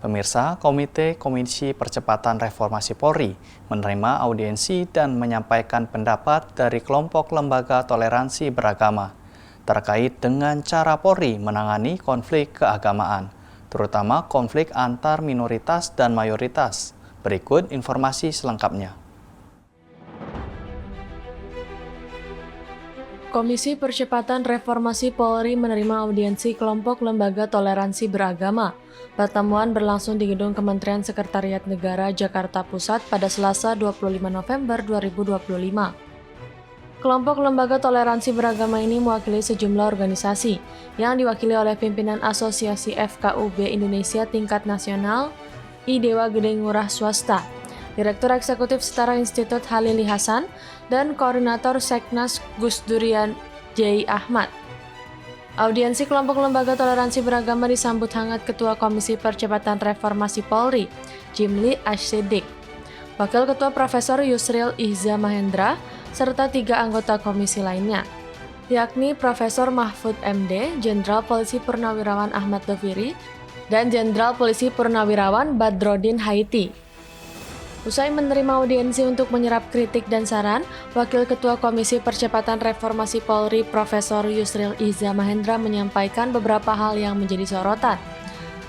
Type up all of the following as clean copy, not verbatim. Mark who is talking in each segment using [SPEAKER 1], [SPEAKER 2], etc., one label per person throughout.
[SPEAKER 1] Pemirsa, Komisi Percepatan Reformasi Polri menerima audiensi dan menyampaikan pendapat dari kelompok lembaga toleransi beragama terkait dengan cara Polri menangani konflik keagamaan, terutama konflik antar minoritas dan mayoritas. Berikut informasi selengkapnya.
[SPEAKER 2] Komisi Percepatan Reformasi Polri menerima audiensi kelompok lembaga toleransi beragama. Pertemuan berlangsung di Gedung Kementerian Sekretariat Negara Jakarta Pusat pada Selasa 25 November 2025. Kelompok lembaga toleransi beragama ini mewakili sejumlah organisasi yang diwakili oleh pimpinan Asosiasi FKUB Indonesia tingkat nasional, I Dewa Gede Ngurah Swasta, Direktur Eksekutif Setara Institut Halili Hasan, dan Koordinator Seknas Gus Durian J. Ahmad. Audiensi kelompok lembaga toleransi beragama disambut hangat Ketua Komisi Percepatan Reformasi Polri, Jimli Ashidik, Wakil Ketua Profesor Yusril Ihza Mahendra, serta 3 anggota komisi lainnya, yakni Profesor Mahfud MD, Jenderal Polisi Purnawirawan Ahmad Doviri, dan Jenderal Polisi Purnawirawan Badrodin Haiti. Usai menerima audiensi untuk menyerap kritik dan saran, Wakil Ketua Komisi Percepatan Reformasi Polri Profesor Yusril Ihza Mahendra menyampaikan beberapa hal yang menjadi sorotan.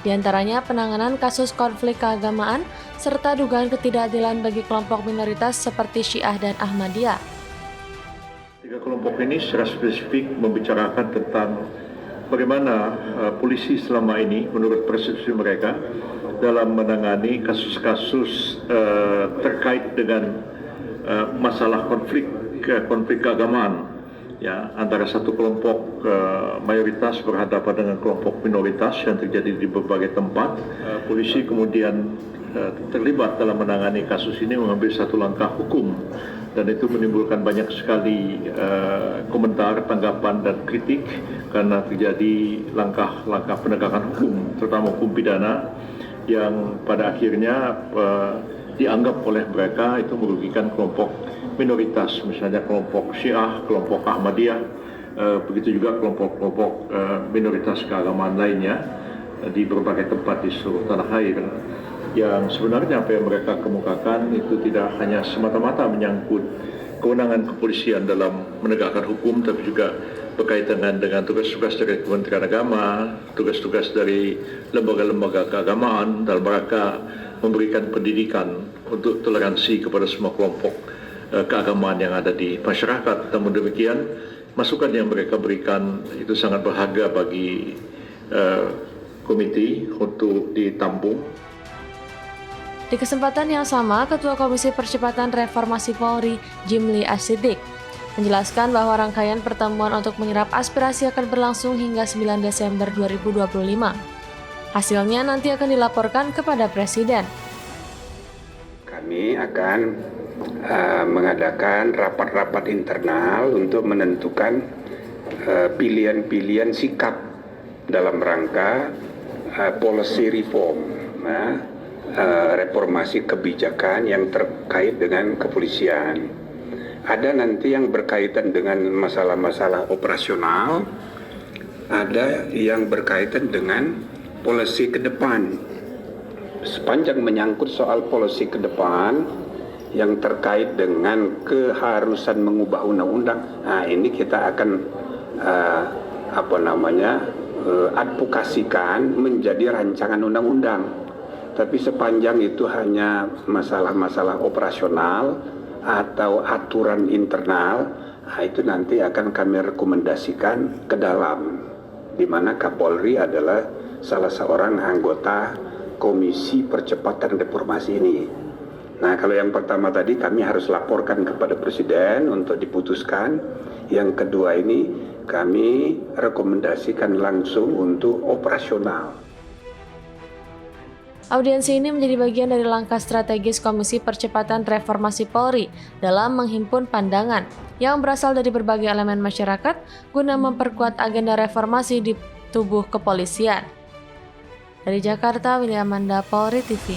[SPEAKER 2] Di antaranya penanganan kasus konflik keagamaan serta dugaan ketidakadilan bagi kelompok minoritas seperti Syiah dan Ahmadiyah.
[SPEAKER 3] 3 kelompok ini secara spesifik membicarakan tentang bagaimana polisi selama ini menurut persepsi mereka dalam menangani kasus-kasus terkait dengan masalah konflik keagamaan, ya, antara satu kelompok mayoritas berhadapan dengan kelompok minoritas yang terjadi di berbagai tempat. Polisi kemudian terlibat dalam menangani kasus ini, mengambil satu langkah hukum, dan itu menimbulkan banyak sekali komentar, tanggapan, dan kritik karena terjadi langkah-langkah penegakan hukum, terutama hukum pidana, yang pada akhirnya dianggap oleh mereka itu merugikan kelompok minoritas, misalnya kelompok Syiah, kelompok Ahmadiyah, begitu juga kelompok-kelompok minoritas keagamaan lainnya di berbagai tempat di seluruh tanah air. Yang sebenarnya apa yang mereka kemukakan itu tidak hanya semata-mata menyangkut kewenangan kepolisian dalam menegakkan hukum, tapi juga berkaitan dengan tugas-tugas dari Kementerian Agama, tugas-tugas dari lembaga-lembaga keagamaan dalam rangka memberikan pendidikan untuk toleransi kepada semua kelompok keagamaan yang ada di masyarakat. Namun demikian, masukan yang mereka berikan itu sangat berharga bagi komite untuk ditampung.
[SPEAKER 2] Di kesempatan yang sama, Ketua Komisi Percepatan Reformasi Polri, Jimli Ashidik, menjelaskan bahwa rangkaian pertemuan untuk menyerap aspirasi akan berlangsung hingga 9 Desember 2025. Hasilnya nanti akan dilaporkan kepada Presiden.
[SPEAKER 4] Kami akan mengadakan rapat-rapat internal untuk menentukan pilihan-pilihan sikap dalam rangka policy reform, reformasi kebijakan yang terkait dengan kepolisian. Ada nanti yang berkaitan dengan masalah-masalah operasional, ada yang berkaitan dengan polisi ke depan. Sepanjang menyangkut soal polisi ke depan yang terkait dengan keharusan mengubah undang-undang, nah ini kita akan advokasikan menjadi rancangan undang-undang. Tapi sepanjang itu hanya masalah-masalah operasional atau aturan internal, itu nanti akan kami rekomendasikan ke dalam, di mana Kapolri adalah salah seorang anggota Komisi Percepatan Reformasi ini. Nah, kalau yang pertama tadi kami harus laporkan kepada Presiden untuk diputuskan. Yang kedua ini kami rekomendasikan langsung untuk operasional.
[SPEAKER 2] Audiensi ini menjadi bagian dari langkah strategis Komisi Percepatan Reformasi Polri dalam menghimpun pandangan yang berasal dari berbagai elemen masyarakat guna memperkuat agenda reformasi di tubuh kepolisian. Dari Jakarta, William Manda, Polri TV.